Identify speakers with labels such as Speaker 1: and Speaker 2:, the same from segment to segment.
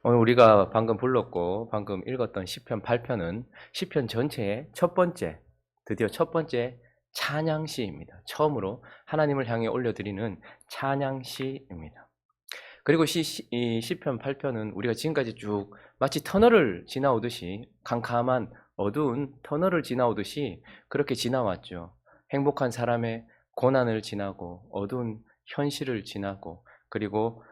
Speaker 1: 오늘 우리가 방금 불렀고 방금 읽었던 시편 8편은 시편 전체의 첫 번째, 드디어 첫 번째 찬양시입니다. 처음으로 하나님을 향해 올려드리는 찬양시입니다. 그리고 이 시편 8편은 우리가 지금까지 쭉 마치 터널을 지나오듯이, 캄캄한 어두운 터널을 지나오듯이 그렇게 지나왔죠. 행복한 사람의 고난을 지나고 어두운 현실을 지나고, 그리고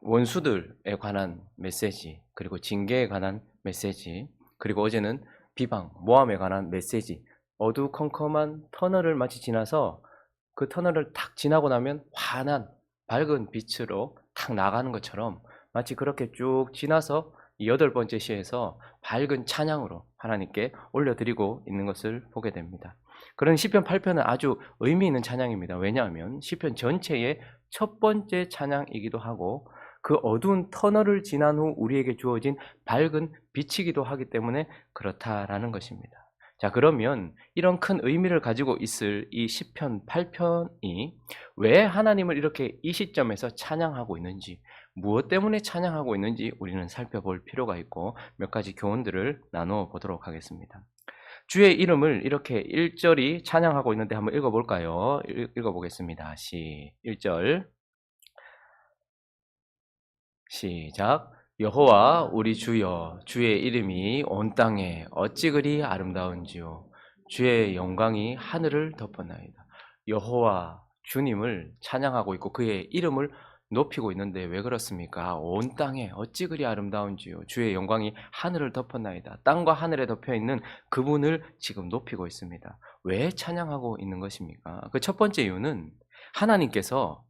Speaker 1: 원수들에 관한 메시지, 그리고 징계에 관한 메시지, 그리고 어제는 비방, 모함에 관한 메시지, 어두컴컴한 터널을 마치 지나서 그 터널을 탁 지나고 나면 환한 밝은 빛으로 탁 나가는 것처럼, 마치 그렇게 쭉 지나서 이 여덟 번째 시에서 밝은 찬양으로 하나님께 올려드리고 있는 것을 보게 됩니다. 그런 시편 8편은 아주 의미 있는 찬양입니다. 왜냐하면 시편 전체의 첫 번째 찬양이기도 하고, 그 어두운 터널을 지난 후 우리에게 주어진 밝은 빛이기도 하기 때문에 그렇다라는 것입니다. 자, 그러면 이런 큰 의미를 가지고 있을 이 시편 8편이 왜 하나님을 이렇게 이 시점에서 찬양하고 있는지, 무엇 때문에 찬양하고 있는지 우리는 살펴볼 필요가 있고, 몇 가지 교훈들을 나누어 보도록 하겠습니다. 주의 이름을 이렇게 1절이 찬양하고 있는데 한번 읽어볼까요? 읽어보겠습니다. 1절 시작. 여호와 우리 주여, 주의 이름이 온 땅에 어찌 그리 아름다운지요. 주의 영광이 하늘을 덮었나이다. 여호와 주님을 찬양하고 있고 그의 이름을 높이고 있는데 왜 그렇습니까? 온 땅에 어찌 그리 아름다운지요. 주의 영광이 하늘을 덮었나이다. 땅과 하늘에 덮여있는 그분을 지금 높이고 있습니다. 왜 찬양하고 있는 것입니까? 그 첫 번째 이유는 하나님께서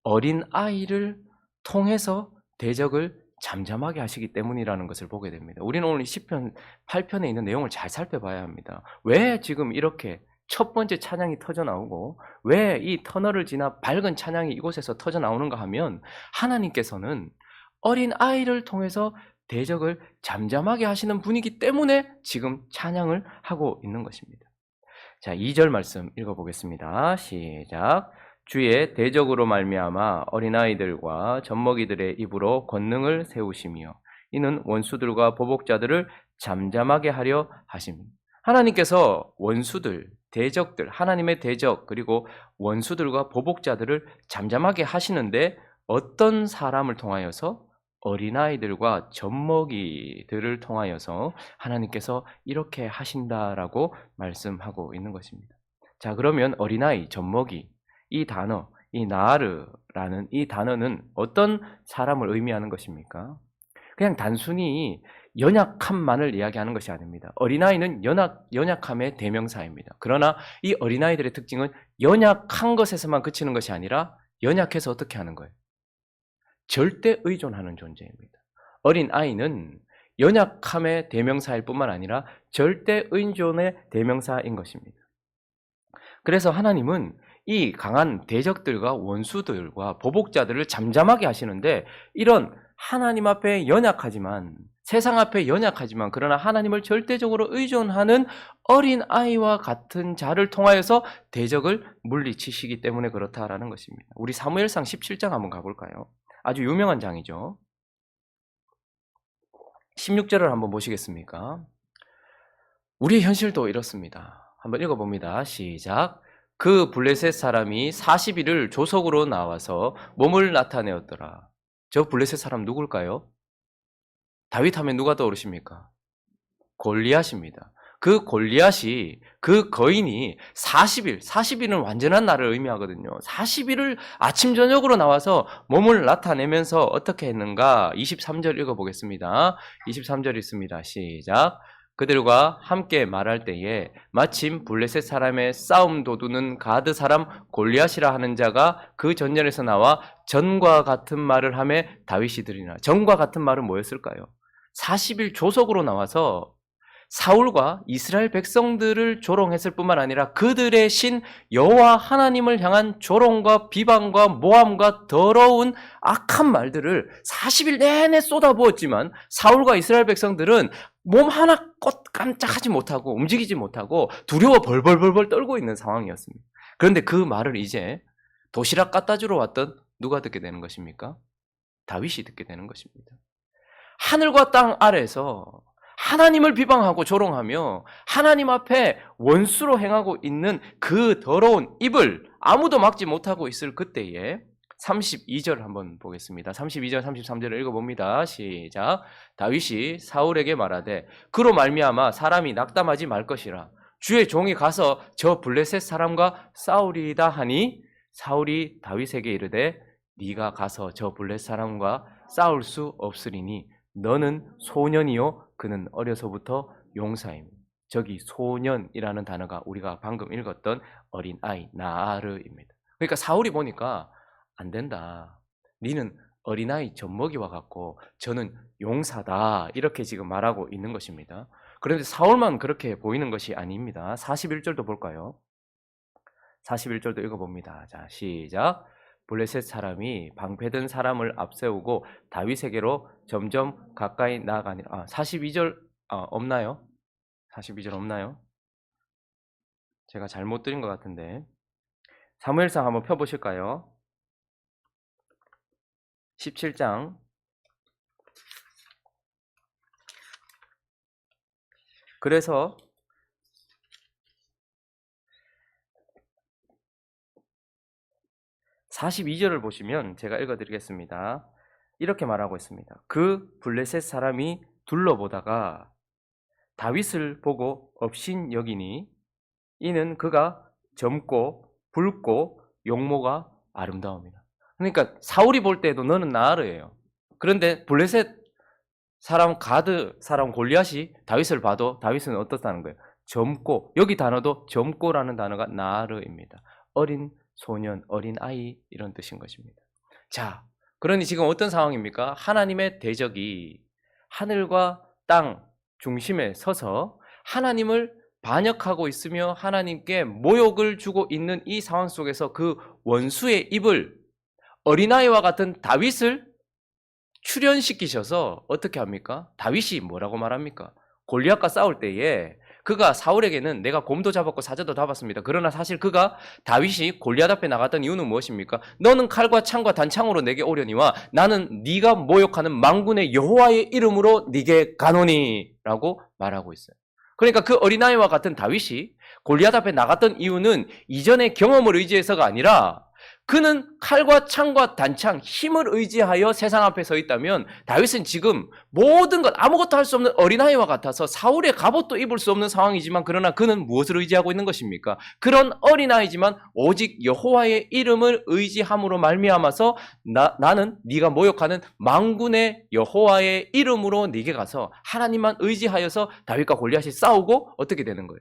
Speaker 1: 어린 아이를 통해서 대적을 잠잠하게 하시기 때문이라는 것을 보게 됩니다. 우리는 오늘 시편 8편에 있는 내용을 잘 살펴봐야 합니다. 왜 지금 이렇게 첫 번째 찬양이 터져 나오고 왜 이 터널을 지나 밝은 찬양이 이곳에서 터져 나오는가 하면, 하나님께서는 어린 아이를 통해서 대적을 잠잠하게 하시는 분이기 때문에 지금 찬양을 하고 있는 것입니다. 자, 2절 말씀 읽어보겠습니다. 시작. 주의 대적으로 말미암아 어린아이들과 젖먹이들의 입으로 권능을 세우시며 이는 원수들과 보복자들을 잠잠하게 하려 하십니다. 하나님께서 원수들, 대적들, 하나님의 대적, 그리고 원수들과 보복자들을 잠잠하게 하시는데 어떤 사람을 통하여서? 어린아이들과 젖먹이들을 통하여서 하나님께서 이렇게 하신다라고 말씀하고 있는 것입니다. 자, 그러면 어린아이, 젖먹이, 이 단어, 이 나르라는 이 단어는 어떤 사람을 의미하는 것입니까? 그냥 단순히 연약함만을 이야기하는 것이 아닙니다. 어린아이는 연약함의 대명사입니다. 그러나 이 어린아이들의 특징은 연약한 것에서만 그치는 것이 아니라 연약해서 어떻게 하는 거예요? 절대 의존하는 존재입니다. 어린아이는 연약함의 대명사일 뿐만 아니라 절대 의존의 대명사인 것입니다. 그래서 하나님은 이 강한 대적들과 원수들과 보복자들을 잠잠하게 하시는데, 이런 하나님 앞에 연약하지만, 세상 앞에 연약하지만 그러나 하나님을 절대적으로 의존하는 어린아이와 같은 자를 통하여서 대적을 물리치시기 때문에 그렇다라는 것입니다. 우리 사무엘상 17장 한번 가볼까요? 아주 유명한 장이죠. 16절을 한번 보시겠습니까? 우리의 현실도 이렇습니다. 한번 읽어봅니다. 시작. 그 블레셋 사람이 40일을 조석으로 나와서 몸을 나타내었더라. 저 블레셋 사람 누굴까요? 다윗 하면 누가 떠오르십니까? 골리앗입니다. 그 골리앗이, 그 거인이 40일은 완전한 날을 의미하거든요. 40일을 아침 저녁으로 나와서 몸을 나타내면서 어떻게 했는가? 23절 읽어보겠습니다. 23절 있습니다. 시작. 그들과 함께 말할 때에 마침 블레셋 사람의 싸움 도두는 가드 사람 골리앗이라 하는 자가 그 전전에서 나와 전과 같은 말을 하며 다윗이 들으나. 전과 같은 말은 뭐였을까요? 40일 조석으로 나와서 사울과 이스라엘 백성들을 조롱했을 뿐만 아니라 그들의 신 여호와 하나님을 향한 조롱과 비방과 모함과 더러운 악한 말들을 40일 내내 쏟아부었지만 사울과 이스라엘 백성들은 몸 하나 깜짝하지 못하고 움직이지 못하고 두려워 벌벌벌 떨고 있는 상황이었습니다. 그런데 그 말을 이제 도시락 갖다 주러 왔던 누가 듣게 되는 것입니까? 다윗이 듣게 되는 것입니다. 하늘과 땅 아래에서 하나님을 비방하고 조롱하며 하나님 앞에 원수로 행하고 있는 그 더러운 입을 아무도 막지 못하고 있을 그때에 32절 한번 보겠습니다. 32절 33절을 읽어봅니다. 시작. 다윗이 사울에게 말하되 그로 말미암아 사람이 낙담하지 말 것이라. 주의 종이 가서 저 블레셋 사람과 싸우리이다 하니 사울이 다윗에게 이르되 네가 가서 저 블레셋 사람과 싸울 수 없으리니 너는 소년이요 그는 어려서부터 용사입니다. 저기 소년이라는 단어가 우리가 방금 읽었던 어린아이 나아르입니다. 그러니까 사울이 보니까 안 된다. 니는 어린아이 젖먹이와 같고 저는 용사다. 이렇게 지금 말하고 있는 것입니다. 그런데 사울만 그렇게 보이는 것이 아닙니다. 41절도 볼까요? 41절도 읽어봅니다. 자, 시작. 블레셋 사람이 방패든 사람을 앞세우고 다윗에게로 점점 가까이 나아가니라. 42절 없나요? 42절 없나요? 제가 잘못 드린 것 같은데. 사무엘상 한번 펴보실까요? 17장. 그래서 42절을 보시면 제가 읽어드리겠습니다. 이렇게 말하고 있습니다. 그 블레셋 사람이 둘러보다가 다윗을 보고 업신여기니 이는 그가 젊고 붉고 용모가 아름다움이다. 그러니까 사울이 볼 때도 너는 나아르예요. 그런데 블레셋 사람 가드 사람 골리앗이 다윗을 봐도 다윗은 어떻다는 거예요? 젊고, 여기 단어도 젊고라는 단어가 나아르입니다. 어린 소년, 어린 아이 이런 뜻인 것입니다. 자, 그러니 지금 어떤 상황입니까? 하나님의 대적이 하늘과 땅 중심에 서서 하나님을 반역하고 있으며 하나님께 모욕을 주고 있는 이 상황 속에서 그 원수의 입을 어린아이와 같은 다윗을 출현시키셔서 어떻게 합니까? 다윗이 뭐라고 말합니까? 골리앗과 싸울 때에 그가 사울에게는 내가 곰도 잡았고 사자도 잡았습니다. 그러나 사실 그가 다윗이 골리앗 앞에 나갔던 이유는 무엇입니까? 너는 칼과 창과 단창으로 내게 오려니와 나는 네가 모욕하는 만군의 여호와의 이름으로 네게 가노니 라고 말하고 있어요. 그러니까 그 어린아이와 같은 다윗이 골리앗 앞에 나갔던 이유는 이전의 경험을 의지해서가 아니라 그는 칼과 창과 단창, 힘을 의지하여 세상 앞에 서 있다면 다윗은 지금 모든 것, 아무것도 할 수 없는 어린아이와 같아서 사울의 갑옷도 입을 수 없는 상황이지만 그러나 그는 무엇을 의지하고 있는 것입니까? 그런 어린아이지만 오직 여호와의 이름을 의지함으로 말미암아서 나는 네가 모욕하는 만군의 여호와의 이름으로 네게 가서 하나님만 의지하여서 다윗과 골리앗이 싸우고 어떻게 되는 거예요?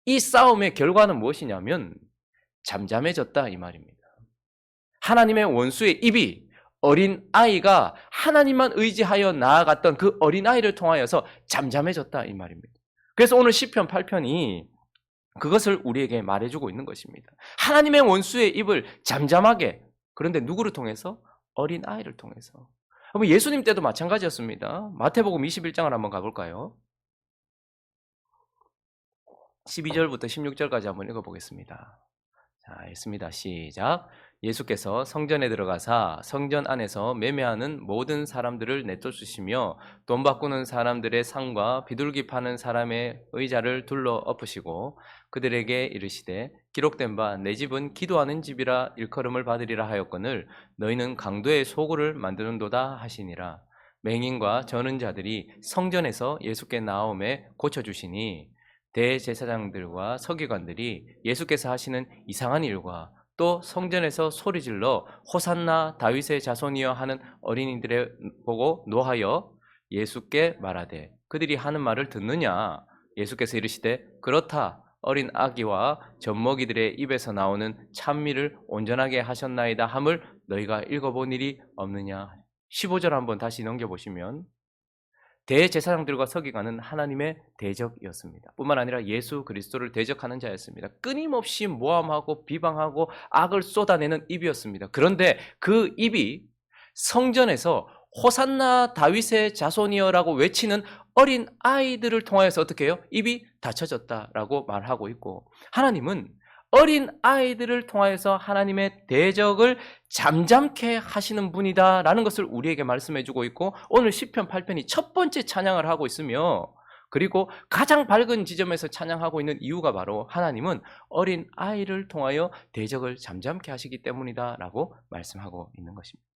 Speaker 1: 이 싸움의 결과는 무엇이냐면 잠잠해졌다 이 말입니다. 하나님의 원수의 입이 어린아이가 하나님만 의지하여 나아갔던 그 어린아이를 통하여서 잠잠해졌다 이 말입니다. 그래서 오늘 시편 8편이 그것을 우리에게 말해주고 있는 것입니다. 하나님의 원수의 입을 잠잠하게, 그런데 누구를 통해서? 어린아이를 통해서. 예수님 때도 마찬가지였습니다. 마태복음 21장을 한번 가볼까요? 12절부터 16절까지 한번 읽어보겠습니다. 자, 읽습니다. 시작. 예수께서 성전에 들어가사 성전 안에서 매매하는 모든 사람들을 내쫓으시며 돈 바꾸는 사람들의 상과 비둘기 파는 사람의 의자를 둘러 엎으시고 그들에게 이르시되 기록된 바 내 집은 기도하는 집이라 일컬음을 받으리라 하였거늘 너희는 강도의 소굴을 만드는도다 하시니라. 맹인과 저는 자들이 성전에서 예수께 나오매 고쳐주시니 대제사장들과 서기관들이 예수께서 하시는 이상한 일과 또 성전에서 소리질러 호산나 다윗의 자손이여 하는 어린이들을 보고 노하여 예수께 말하되 그들이 하는 말을 듣느냐? 예수께서 이르시되 그렇다. 어린 아기와 젖먹이들의 입에서 나오는 찬미를 온전하게 하셨나이다 함을 너희가 읽어본 일이 없느냐? 15절 한번 다시 넘겨보시면 대제사장들과 서기관은 하나님의 대적이었습니다. 뿐만 아니라 예수 그리스도를 대적하는 자였습니다. 끊임없이 모함하고 비방하고 악을 쏟아내는 입이었습니다. 그런데 그 입이 성전에서 호산나 다윗의 자손이여라고 외치는 어린 아이들을 통하여서 어떻게 해요? 입이 닫혀졌다라고 말하고 있고 하나님은 어린 아이들을 통하여서 하나님의 대적을 잠잠케 하시는 분이다라는 것을 우리에게 말씀해주고 있고, 오늘 시편 8편이 첫 번째 찬양을 하고 있으며, 그리고 가장 밝은 지점에서 찬양하고 있는 이유가 바로 하나님은 어린 아이를 통하여 대적을 잠잠케 하시기 때문이다라고 말씀하고 있는 것입니다.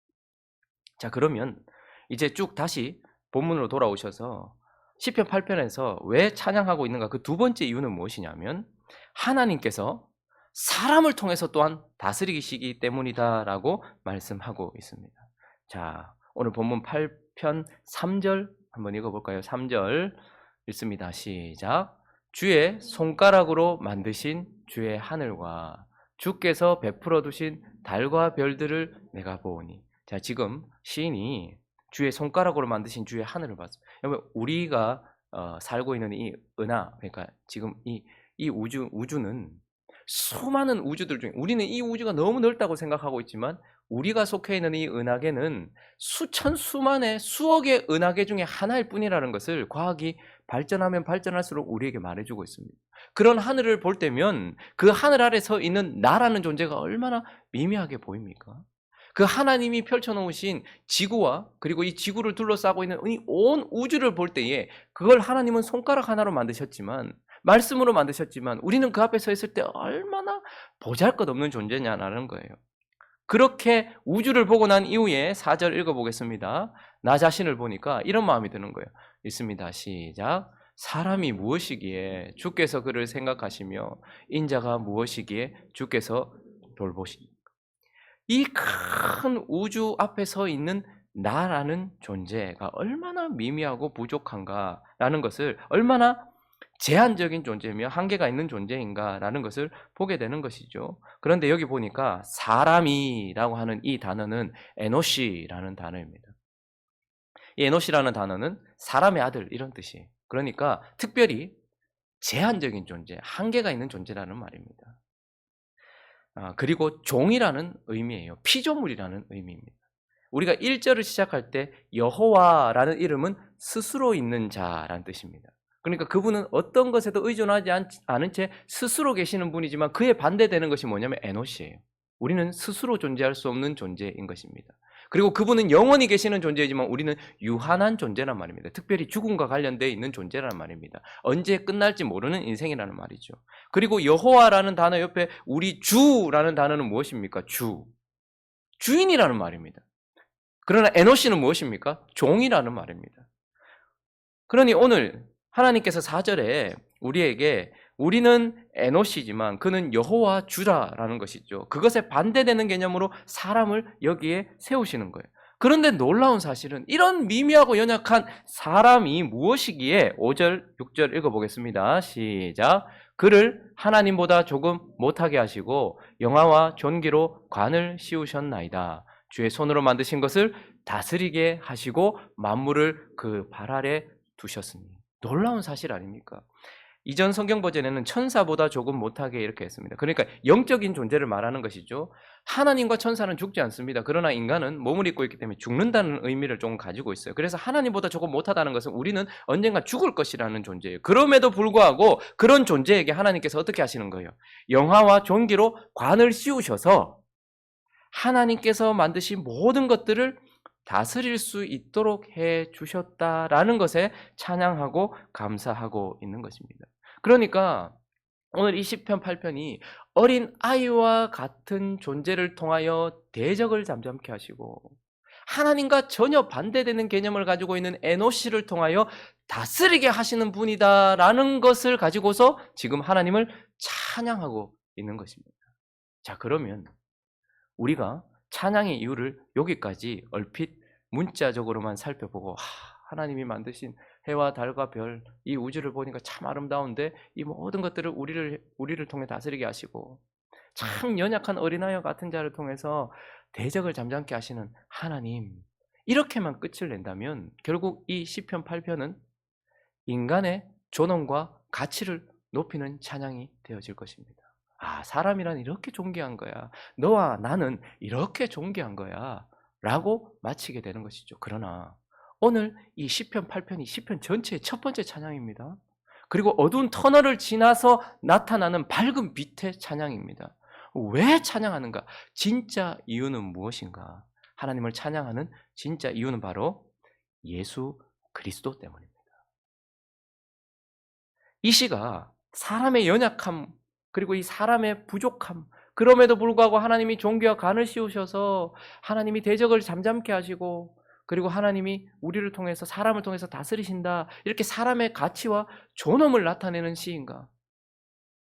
Speaker 1: 자, 그러면 이제 쭉 다시 본문으로 돌아오셔서 시편 8편에서 왜 찬양하고 있는가, 그 두 번째 이유는 무엇이냐면 하나님께서 사람을 통해서 또한 다스리시기 때문이다라고 말씀하고 있습니다. 자, 오늘 본문 8편 3절 한번 읽어볼까요? 3절 읽습니다. 시작. 주의 손가락으로 만드신 주의 하늘과 주께서 베풀어 두신 달과 별들을 내가 보오니. 자, 지금 시인이 주의 손가락으로 만드신 주의 하늘을 봤어요. 우리가 살고 있는 이 은하, 그러니까 지금 이 우주는 수많은 우주들 중에, 우리는 이 우주가 너무 넓다고 생각하고 있지만 우리가 속해 있는 이 은하계는 수천 수만의 수억의 은하계 중에 하나일 뿐이라는 것을 과학이 발전하면 발전할수록 우리에게 말해주고 있습니다. 그런 하늘을 볼 때면 그 하늘 아래 서 있는 나라는 존재가 얼마나 미미하게 보입니까? 그 하나님이 펼쳐놓으신 지구와 그리고 이 지구를 둘러싸고 있는 이 온 우주를 볼 때에 그걸 하나님은 손가락 하나로 만드셨지만, 말씀으로 만드셨지만, 우리는 그 앞에 서 있을 때 얼마나 보잘것없는 존재냐라는 거예요. 그렇게 우주를 보고 난 이후에 4절 읽어보겠습니다. 나 자신을 보니까 이런 마음이 드는 거예요. 읽습니다. 시작. 사람이 무엇이기에 주께서 그를 생각하시며 인자가 무엇이기에 주께서 돌보시니. 이 큰 우주 앞에 서 있는 나라는 존재가 얼마나 미미하고 부족한가라는 것을, 얼마나 제한적인 존재며 한계가 있는 존재인가라는 것을 보게 되는 것이죠. 그런데 여기 보니까 사람이라고 하는 이 단어는 에노시라는 단어입니다. 이 에노시라는 단어는 사람의 아들 이런 뜻이에요. 그러니까 특별히 제한적인 존재, 한계가 있는 존재라는 말입니다. 그리고 종이라는 의미예요. 피조물이라는 의미입니다. 우리가 1절을 시작할 때 여호와라는 이름은 스스로 있는 자라는 뜻입니다. 그러니까 그분은 어떤 것에도 의존하지 않은 채 스스로 계시는 분이지만 그에 반대되는 것이 뭐냐면 에노시예요. 우리는 스스로 존재할 수 없는 존재인 것입니다. 그리고 그분은 영원히 계시는 존재이지만 우리는 유한한 존재란 말입니다. 특별히 죽음과 관련되어 있는 존재란 말입니다. 언제 끝날지 모르는 인생이라는 말이죠. 그리고 여호와라는 단어 옆에 우리 주라는 단어는 무엇입니까? 주인이라는 말입니다. 그러나 에노시는 무엇입니까? 종이라는 말입니다. 그러니 오늘 하나님께서 4절에 우리에게 우리는 에노시지만 그는 여호와 주라라는 것이죠. 그것에 반대되는 개념으로 사람을 여기에 세우시는 거예요. 그런데 놀라운 사실은 이런 미미하고 연약한 사람이 무엇이기에 5절, 6절 읽어보겠습니다. 시작. 그를 하나님보다 조금 못하게 하시고 영화와 존귀로 관을 씌우셨나이다. 주의 손으로 만드신 것을 다스리게 하시고 만물을 그 발 아래 두셨으니. 놀라운 사실 아닙니까? 이전 성경 버전에는 천사보다 조금 못하게 이렇게 했습니다. 그러니까 영적인 존재를 말하는 것이죠. 하나님과 천사는 죽지 않습니다. 그러나 인간은 몸을 입고 있기 때문에 죽는다는 의미를 조금 가지고 있어요. 그래서 하나님보다 조금 못하다는 것은 우리는 언젠가 죽을 것이라는 존재예요. 그럼에도 불구하고 그런 존재에게 하나님께서 어떻게 하시는 거예요? 영화와 존귀로 관을 씌우셔서 하나님께서 만드신 모든 것들을 다스릴 수 있도록 해 주셨다라는 것에 찬양하고 감사하고 있는 것입니다. 그러니까 오늘 이 시편 8편이 어린 아이와 같은 존재를 통하여 대적을 잠잠케 하시고 하나님과 전혀 반대되는 개념을 가지고 있는 에노시를 통하여 다스리게 하시는 분이다라는 것을 가지고서 지금 하나님을 찬양하고 있는 것입니다. 자, 그러면 우리가 찬양의 이유를 여기까지 얼핏 문자적으로만 살펴보고 하나님이 만드신 해와 달과 별, 이 우주를 보니까 참 아름다운데 이 모든 것들을 우리를 통해 다스리게 하시고 참 연약한 어린아이와 같은 자를 통해서 대적을 잠잠케 하시는 하나님, 이렇게만 끝을 낸다면 결국 이 시편 8편은 인간의 존엄과 가치를 높이는 찬양이 되어질 것입니다. 사람이란 이렇게 존귀한 거야. 너와 나는 이렇게 존귀한 거야. 라고 마치게 되는 것이죠. 그러나 오늘 이 시편 8편이 시편 전체의 첫 번째 찬양입니다. 그리고 어두운 터널을 지나서 나타나는 밝은 빛의 찬양입니다. 왜 찬양하는가? 진짜 이유는 무엇인가? 하나님을 찬양하는 진짜 이유는 바로 예수 그리스도 때문입니다. 이 시가 사람의 연약함, 그리고 이 사람의 부족함, 그럼에도 불구하고 하나님이 종교와 간을 씌우셔서 하나님이 대적을 잠잠케 하시고, 그리고 하나님이 우리를 통해서, 사람을 통해서 다스리신다, 이렇게 사람의 가치와 존엄을 나타내는 시인가?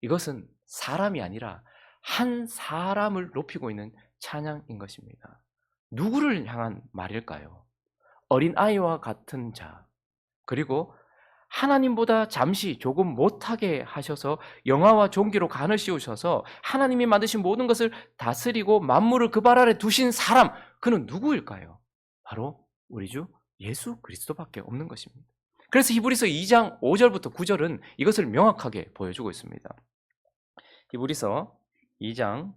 Speaker 1: 이것은 사람이 아니라 한 사람을 높이고 있는 찬양인 것입니다. 누구를 향한 말일까요? 어린아이와 같은 자, 그리고 하나님보다 잠시 조금 못하게 하셔서 영화와 종기로 간을 씌우셔서 하나님이 만드신 모든 것을 다스리고 만물을 그 발 아래 두신 사람, 그는 누구일까요? 바로 우리 주 예수 그리스도밖에 없는 것입니다. 그래서 히브리서 2장 5절부터 9절은 이것을 명확하게 보여주고 있습니다. 히브리서 2장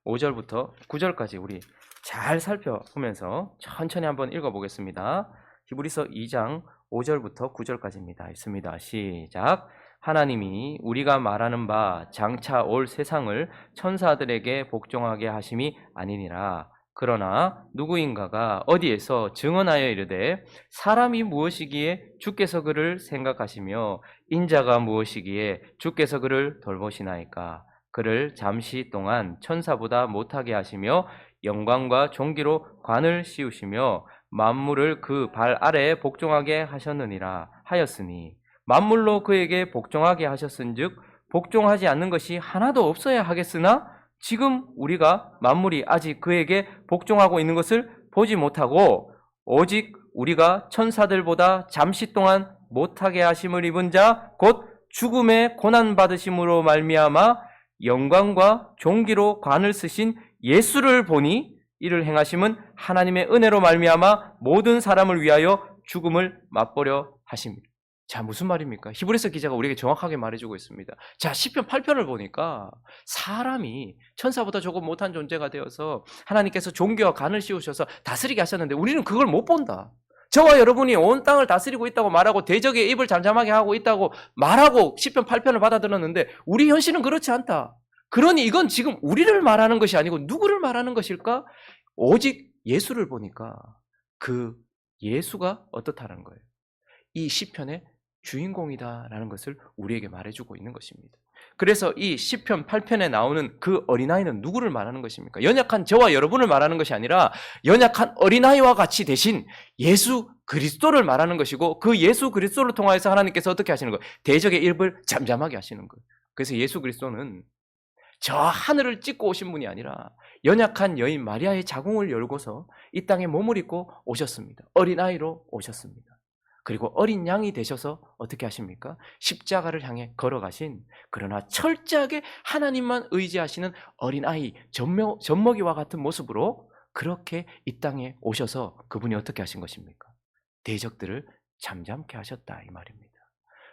Speaker 1: 5절부터 9절까지 우리 잘 살펴보면서 천천히 한번 읽어보겠습니다. 히브리서 2장 5절부터 9절까지입니다. 있습니다. 시작. 하나님이 우리가 말하는 바 장차 올 세상을 천사들에게 복종하게 하심이 아니니라. 그러나 누구인가가 어디에서 증언하여 이르되 사람이 무엇이기에 주께서 그를 생각하시며 인자가 무엇이기에 주께서 그를 돌보시나이까. 그를 잠시 동안 천사보다 못하게 하시며 영광과 존귀로 관을 씌우시며 만물을 그 발 아래에 복종하게 하셨느니라 하였으니 만물로 그에게 복종하게 하셨은즉 복종하지 않는 것이 하나도 없어야 하겠으나 지금 우리가 만물이 아직 그에게 복종하고 있는 것을 보지 못하고 오직 우리가 천사들보다 잠시 동안 못하게 하심을 입은 자 곧 죽음의 고난 받으심으로 말미암아 영광과 존귀로 관을 쓰신 예수를 보니 이를 행하심은 하나님의 은혜로 말미암아 모든 사람을 위하여 죽음을 맛보려 하십니다. 자, 무슨 말입니까? 히브리서 기자가 우리에게 정확하게 말해주고 있습니다. 자, 시편 8편을 보니까 사람이 천사보다 조금 못한 존재가 되어서 하나님께서 종교와 간을 씌우셔서 다스리게 하셨는데 우리는 그걸 못 본다. 저와 여러분이 온 땅을 다스리고 있다고 말하고 대적의 입을 잠잠하게 하고 있다고 말하고 시편 8편을 받아들었는데 우리 현실은 그렇지 않다. 그러니 이건 지금 우리를 말하는 것이 아니고 누구를 말하는 것일까? 오직 예수를 보니까 그 예수가 어떻다는 거예요. 이 시편의 주인공이다라는 것을 우리에게 말해주고 있는 것입니다. 그래서 이 시편 8편에 나오는 그 어린아이는 누구를 말하는 것입니까? 연약한 저와 여러분을 말하는 것이 아니라 연약한 어린아이와 같이 대신 예수 그리스도를 말하는 것이고 그 예수 그리스도를 통하여서 하나님께서 어떻게 하시는 거예요? 대적의 입을 잠잠하게 하시는 거예요. 그래서 예수 그리스도는 저 하늘을 찍고 오신 분이 아니라 연약한 여인 마리아의 자궁을 열고서 이 땅에 몸을 입고 오셨습니다. 어린아이로 오셨습니다. 그리고 어린 양이 되셔서 어떻게 하십니까? 십자가를 향해 걸어가신, 그러나 철저하게 하나님만 의지하시는 어린아이, 젖먹이와 같은 모습으로 그렇게 이 땅에 오셔서 그분이 어떻게 하신 것입니까? 대적들을 잠잠케 하셨다 이 말입니다.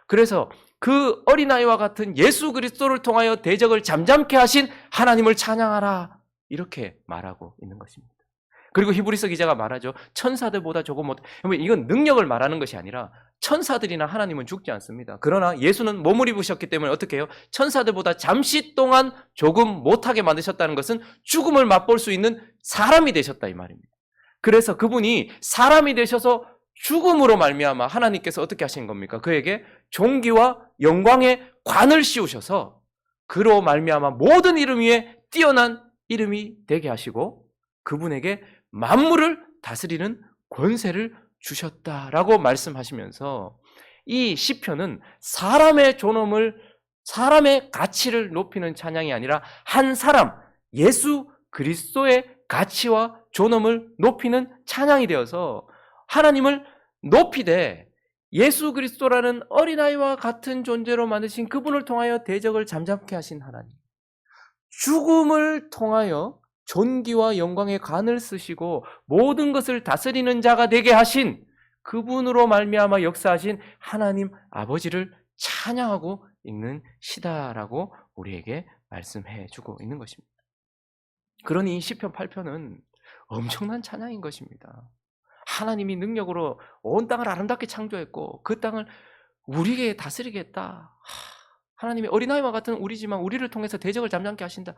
Speaker 1: 그래서 그 어린아이와 같은 예수 그리스도를 통하여 대적을 잠잠케 하신 하나님을 찬양하라 이렇게 말하고 있는 것입니다. 그리고 히브리서 기자가 말하죠. 천사들보다 조금 못. 이건 능력을 말하는 것이 아니라 천사들이나 하나님은 죽지 않습니다. 그러나 예수는 몸을 입으셨기 때문에 어떻게 해요? 천사들보다 잠시 동안 조금 못하게 만드셨다는 것은 죽음을 맛볼 수 있는 사람이 되셨다 이 말입니다. 그래서 그분이 사람이 되셔서 죽음으로 말미암아 하나님께서 어떻게 하신 겁니까? 그에게 존귀와 영광의 관을 씌우셔서 그로 말미암아 모든 이름 위에 뛰어난 이름이 되게 하시고 그분에게 만물을 다스리는 권세를 주셨다라고 말씀하시면서 이 시편은 사람의 존엄을, 사람의 가치를 높이는 찬양이 아니라 한 사람, 예수 그리스도의 가치와 존엄을 높이는 찬양이 되어서 하나님을 높이되 예수 그리스도라는 어린아이와 같은 존재로 만드신 그분을 통하여 대적을 잠잠케 하신 하나님, 죽음을 통하여 존귀와 영광의 관을 쓰시고 모든 것을 다스리는 자가 되게 하신 그분으로 말미암아 역사하신 하나님 아버지를 찬양하고 있는 시다라고 우리에게 말씀해 주고 있는 것입니다. 그러니 시편 8편은 엄청난 찬양인 것입니다. 하나님이 능력으로 온 땅을 아름답게 창조했고 그 땅을 우리에게 다스리겠다. 하나님의 어린아이와 같은 우리지만 우리를 통해서 대적을 잠잠케 하신다.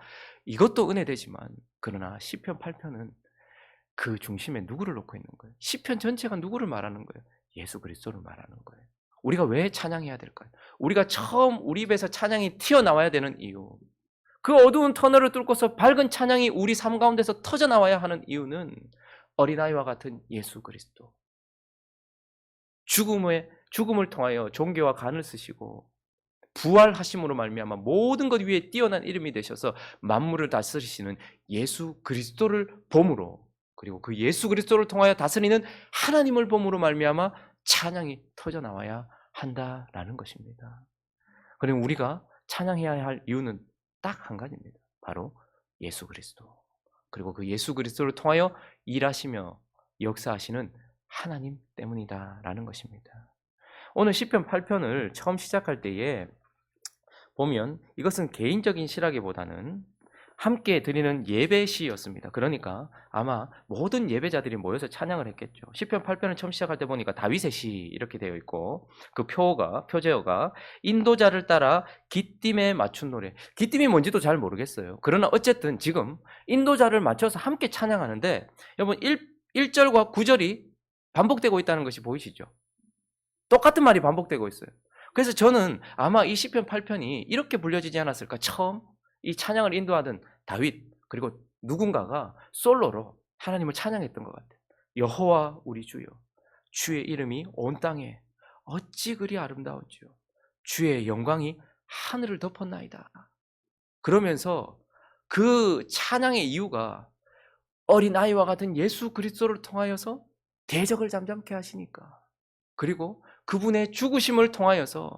Speaker 1: 이것도 은혜되지만 그러나 시편 8편은 그 중심에 누구를 놓고 있는 거예요? 시편 전체가 누구를 말하는 거예요? 예수 그리스도를 말하는 거예요. 우리가 왜 찬양해야 될까요? 우리가 처음 우리 입에서 찬양이 튀어나와야 되는 이유, 그 어두운 터널을 뚫고서 밝은 찬양이 우리 삶 가운데서 터져나와야 하는 이유는 어린아이와 같은 예수 그리스도, 죽음을 통하여 종교와 간을 쓰시고 부활하심으로 말미암아 모든 것 위에 뛰어난 이름이 되셔서 만물을 다스리시는 예수 그리스도를 봄으로, 그리고 그 예수 그리스도를 통하여 다스리는 하나님을 봄으로 말미암아 찬양이 터져 나와야 한다라는 것입니다. 그리고 우리가 찬양해야 할 이유는 딱 한 가지입니다. 바로 예수 그리스도, 그리고 그 예수 그리스도를 통하여 일하시며 역사하시는 하나님 때문이다라는 것입니다. 오늘 시편 8편을 처음 시작할 때에 보면 이것은 개인적인 시라기보다는 함께 드리는 예배 시였습니다. 그러니까 아마 모든 예배자들이 모여서 찬양을 했겠죠. 시편 8편을 처음 시작할 때 보니까 다윗의 시 이렇게 되어 있고, 그 표제어가 인도자를 따라 기띔에 맞춘 노래. 기띔이 뭔지도 잘 모르겠어요. 그러나 어쨌든 지금 인도자를 맞춰서 함께 찬양하는데, 여러분 1절과 9절이 반복되고 있다는 것이 보이시죠? 똑같은 말이 반복되고 있어요. 그래서 저는 아마 이 시편 8편이 이렇게 불려지지 않았을까. 처음 이 찬양을 인도하던 다윗, 그리고 누군가가 솔로로 하나님을 찬양했던 것 같아요. 여호와 우리 주여, 주의 이름이 온 땅에 어찌 그리 아름다운지요, 주의 영광이 하늘을 덮었나이다. 그러면서 그 찬양의 이유가 어린아이와 같은 예수 그리스도를 통하여서 대적을 잠잠케 하시니까, 그리고 그분의 죽으심을 통하여서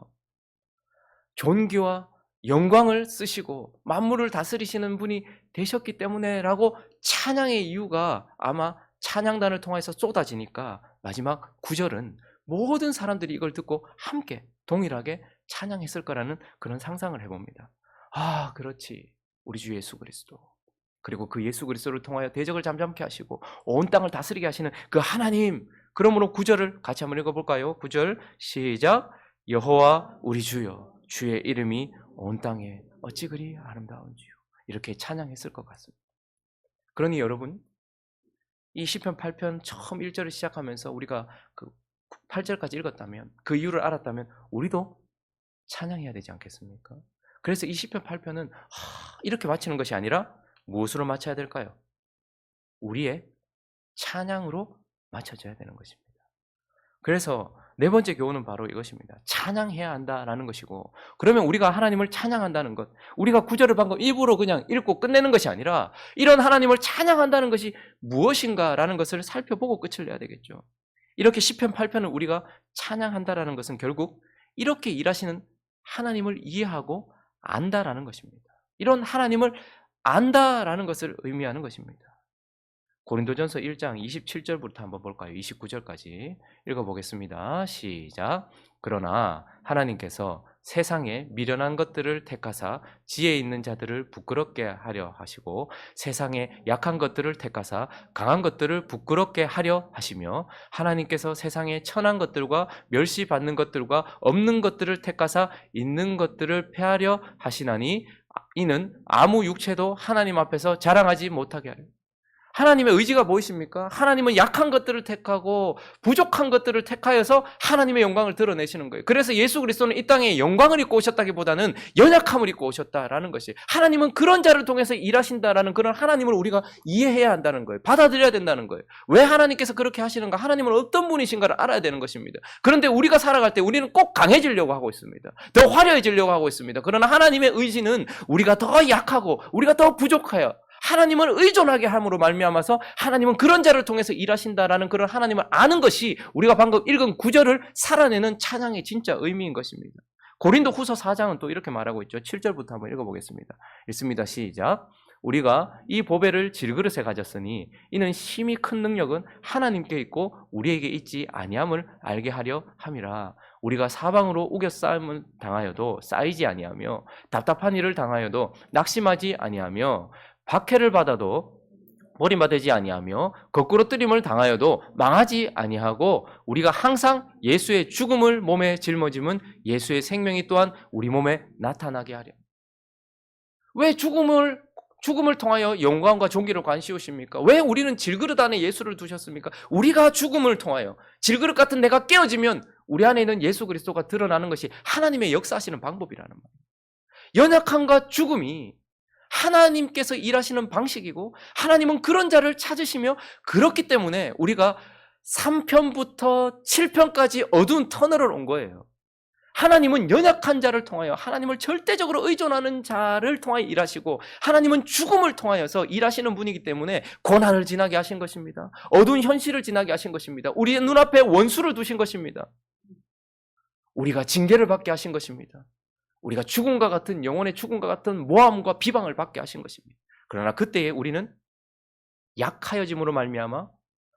Speaker 1: 존귀와 영광을 쓰시고 만물을 다스리시는 분이 되셨기 때문에라고 찬양의 이유가 아마 찬양단을 통해서 쏟아지니까 마지막 9절은 모든 사람들이 이걸 듣고 함께 동일하게 찬양했을 거라는 그런 상상을 해봅니다. 아, 그렇지. 우리 주 예수 그리스도, 그리고 그 예수 그리스도를 통하여 대적을 잠잠케 하시고 온 땅을 다스리게 하시는 그 하나님. 그러므로 9절을 같이 한번 읽어볼까요? 9절 시작. 여호와 우리 주여, 주의 이름이 온 땅에 어찌 그리 아름다운지요. 이렇게 찬양했을 것 같습니다. 그러니 여러분, 이 시편 8편 처음 1절을 시작하면서 우리가 그 8절까지 읽었다면, 그 이유를 알았다면 우리도 찬양해야 되지 않겠습니까? 그래서 이 시편 8편은 이렇게 마치는 것이 아니라 무엇으로 마쳐야 될까요? 우리의 찬양으로 맞춰져야 되는 것입니다. 그래서 네 번째 교훈은 바로 이것입니다. 찬양해야 한다라는 것이고, 그러면 우리가 하나님을 찬양한다는 것, 우리가 구절을 방금 일부러 그냥 읽고 끝내는 것이 아니라 이런 하나님을 찬양한다는 것이 무엇인가라는 것을 살펴보고 끝을 내야 되겠죠. 이렇게 시편 8편을 우리가 찬양한다라는 것은 결국 이렇게 일하시는 하나님을 이해하고 안다라는 것입니다. 이런 하나님을 안다라는 것을 의미하는 것입니다. 고린도전서 1장 27절부터 한번 볼까요? 29절까지 읽어보겠습니다. 시작. 그러나 하나님께서 세상에 미련한 것들을 택하사 지혜 있는 자들을 부끄럽게 하려 하시고, 세상에 약한 것들을 택하사 강한 것들을 부끄럽게 하려 하시며, 하나님께서 세상에 천한 것들과 멸시받는 것들과 없는 것들을 택하사 있는 것들을 폐하려 하시나니, 이는 아무 육체도 하나님 앞에서 자랑하지 못하게 하려. 하나님의 의지가 무엇입니까? 하나님은 약한 것들을 택하고 부족한 것들을 택하여서 하나님의 영광을 드러내시는 거예요. 그래서 예수 그리스도는 이 땅에 영광을 입고 오셨다기보다는 연약함을 입고 오셨다라는 것이, 하나님은 그런 자를 통해서 일하신다라는 그런 하나님을 우리가 이해해야 한다는 거예요. 받아들여야 된다는 거예요. 왜 하나님께서 그렇게 하시는가? 하나님은 어떤 분이신가를 알아야 되는 것입니다. 그런데 우리가 살아갈 때 우리는 꼭 강해지려고 하고 있습니다. 더 화려해지려고 하고 있습니다. 그러나 하나님의 의지는 우리가 더 약하고 우리가 더 부족해요. 하나님을 의존하게 함으로 말미암아서 하나님은 그런 자를 통해서 일하신다라는 그런 하나님을 아는 것이 우리가 방금 읽은 9절을 살아내는 찬양의 진짜 의미인 것입니다. 고린도 후서 4장은 또 이렇게 말하고 있죠. 7절부터 한번 읽어보겠습니다. 읽습니다. 시작. 우리가 이 보배를 질그릇에 가졌으니 이는 심히 큰 능력은 하나님께 있고 우리에게 있지 아니함을 알게 하려 함이라. 우리가 사방으로 우겨싸임을 당하여도 쌓이지 아니하며 답답한 일을 당하여도 낙심하지 아니하며 박해를 받아도 버림받지 아니하며 거꾸로 뜨림을 당하여도 망하지 아니하고 우리가 항상 예수의 죽음을 몸에 짊어짐은 예수의 생명이 또한 우리 몸에 나타나게 하려. 왜 죽음을 통하여 영광과 존귀를 관시우십니까? 왜 우리는 질그릇 안에 예수를 두셨습니까? 우리가 죽음을 통하여 질그릇 같은 내가 깨어지면 우리 안에 있는 예수 그리스도가 드러나는 것이 하나님의 역사하시는 방법이라는 말이에요. 연약함과 죽음이 하나님께서 일하시는 방식이고 하나님은 그런 자를 찾으시며 그렇기 때문에 우리가 3편부터 7편까지 어두운 터널을 온 거예요. 하나님은 연약한 자를 통하여 하나님을 절대적으로 의존하는 자를 통하여 일하시고 하나님은 죽음을 통하여서 일하시는 분이기 때문에 고난을 지나게 하신 것입니다. 어두운 현실을 지나게 하신 것입니다. 우리의 눈앞에 원수를 두신 것입니다. 우리가 징계를 받게 하신 것입니다. 우리가 죽음과 같은 영혼의 죽음과 같은 모함과 비방을 받게 하신 것입니다. 그러나 그때에 우리는 약하여짐으로 말미암아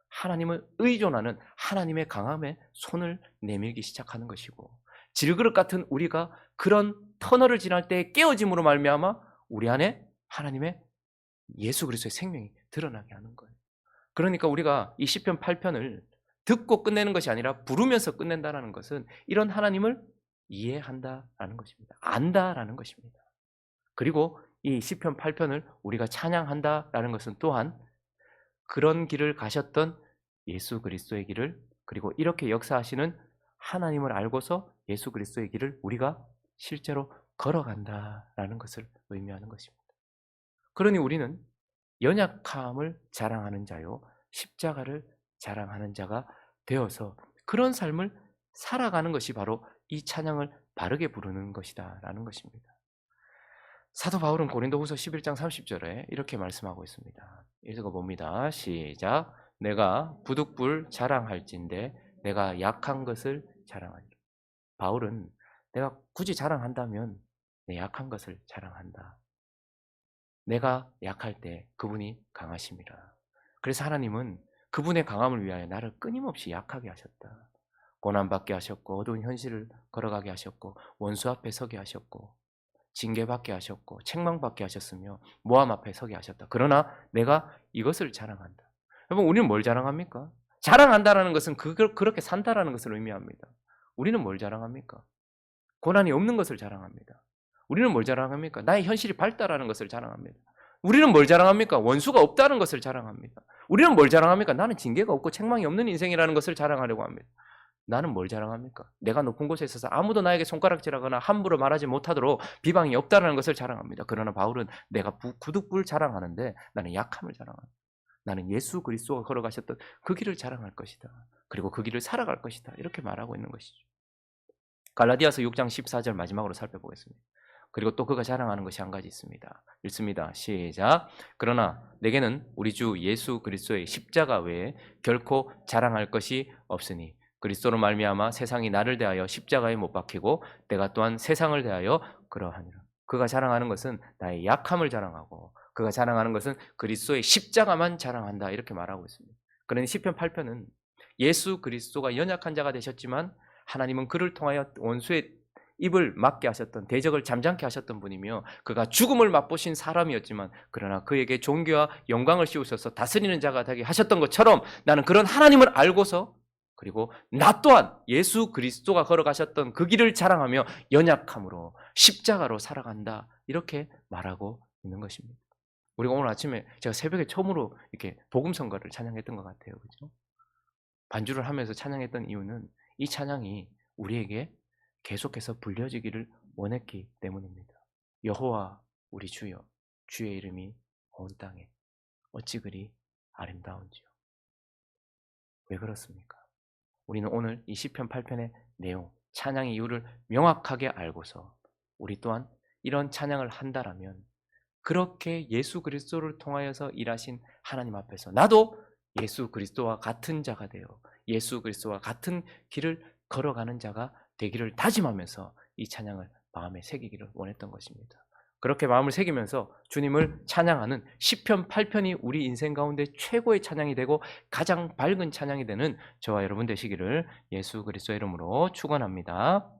Speaker 1: 하나님을 의존하는 하나님의 강함에 손을 내밀기 시작하는 것이고 질그릇 같은 우리가 그런 터널을 지날 때 깨어짐으로 말미암아 우리 안에 하나님의 예수 그리스도의 생명이 드러나게 하는 거예요. 그러니까 우리가 이 시편 8편을 듣고 끝내는 것이 아니라 부르면서 끝낸다는 것은 이런 하나님을 이해한다라는 것입니다. 안다라는 것입니다. 그리고 이 시편 8편을 우리가 찬양한다라는 것은 또한 그런 길을 가셨던 예수 그리스도의 길을 그리고 이렇게 역사하시는 하나님을 알고서 예수 그리스도의 길을 우리가 실제로 걸어간다라는 것을 의미하는 것입니다. 그러니 우리는 연약함을 자랑하는 자요 십자가를 자랑하는 자가 되어서 그런 삶을 살아가는 것이 바로 이 찬양을 바르게 부르는 것이다 라는 것입니다. 사도 바울은 고린도후서 11장 30절에 이렇게 말씀하고 있습니다. 읽어봅니다. 시작. 내가 부득불 자랑할진대 내가 약한 것을 자랑하리라. 바울은 내가 굳이 자랑한다면 내 약한 것을 자랑한다. 내가 약할 때 그분이 강하심이라. 그래서 하나님은 그분의 강함을 위하여 나를 끊임없이 약하게 하셨다. 고난받게 하셨고 어두운 현실을 걸어가게 하셨고 원수 앞에 서게 하셨고 징계받게 하셨고 책망받게 하셨으며 모함 앞에 서게 하셨다. 그러나 내가 이것을 자랑한다. 여러분 우리는 뭘 자랑합니까? 자랑한다라는 것은 그렇게 산다라는 것을 의미합니다. 우리는 뭘 자랑합니까? 고난이 없는 것을 자랑합니다. 우리는 뭘 자랑합니까? 나의 현실이 밝다라는 것을 자랑합니다. 우리는 뭘 자랑합니까? 원수가 없다는 것을 자랑합니다. 우리는 뭘 자랑합니까? 나는 징계가 없고 책망이 없는 인생이라는 것을 자랑하려고 합니다. 나는 뭘 자랑합니까? 내가 높은 곳에 있어서 아무도 나에게 손가락질하거나 함부로 말하지 못하도록 비방이 없다는 것을 자랑합니다. 그러나 바울은 내가 부득불 자랑하는데 나는 약함을 자랑합니다. 나는 예수 그리스도가 걸어가셨던 그 길을 자랑할 것이다. 그리고 그 길을 살아갈 것이다. 이렇게 말하고 있는 것이죠. 갈라디아서 6장 14절 마지막으로 살펴보겠습니다. 그리고 또 그가 자랑하는 것이 한 가지 있습니다. 읽습니다. 시작. 그러나 내게는 우리 주 예수 그리스도의 십자가 외에 결코 자랑할 것이 없으니 그리스도로 말미암아 세상이 나를 대하여 십자가에 못 박히고 내가 또한 세상을 대하여 그러하니라. 그가 자랑하는 것은 나의 약함을 자랑하고 그가 자랑하는 것은 그리스도의 십자가만 자랑한다 이렇게 말하고 있습니다. 그러니 시편 8편은 예수 그리스도가 연약한 자가 되셨지만 하나님은 그를 통하여 원수의 입을 막게 하셨던 대적을 잠잠케 하셨던 분이며 그가 죽음을 맛보신 사람이었지만 그러나 그에게 존귀와 영광을 씌우셔서 다스리는 자가 되게 하셨던 것처럼 나는 그런 하나님을 알고서 그리고 나 또한 예수 그리스도가 걸어가셨던 그 길을 자랑하며 연약함으로 십자가로 살아간다 이렇게 말하고 있는 것입니다. 우리가 오늘 아침에 제가 새벽에 처음으로 이렇게 복음 선거를 찬양했던 것 같아요. 그렇죠? 반주를 하면서 찬양했던 이유는 이 찬양이 우리에게 계속해서 불려지기를 원했기 때문입니다. 여호와 우리 주여 주의 이름이 온 땅에 어찌 그리 아름다운지요. 왜 그렇습니까? 우리는 오늘 이 시편 8편의 내용, 찬양의 이유를 명확하게 알고서 우리 또한 이런 찬양을 한다라면 그렇게 예수 그리스도를 통하여서 일하신 하나님 앞에서 나도 예수 그리스도와 같은 자가 되어 예수 그리스도와 같은 길을 걸어가는 자가 되기를 다짐하면서 이 찬양을 마음에 새기기를 원했던 것입니다. 그렇게 마음을 새기면서 주님을 찬양하는 시편 8편이 우리 인생 가운데 최고의 찬양이 되고 가장 밝은 찬양이 되는 저와 여러분 되시기를 예수 그리스도의 이름으로 축원합니다.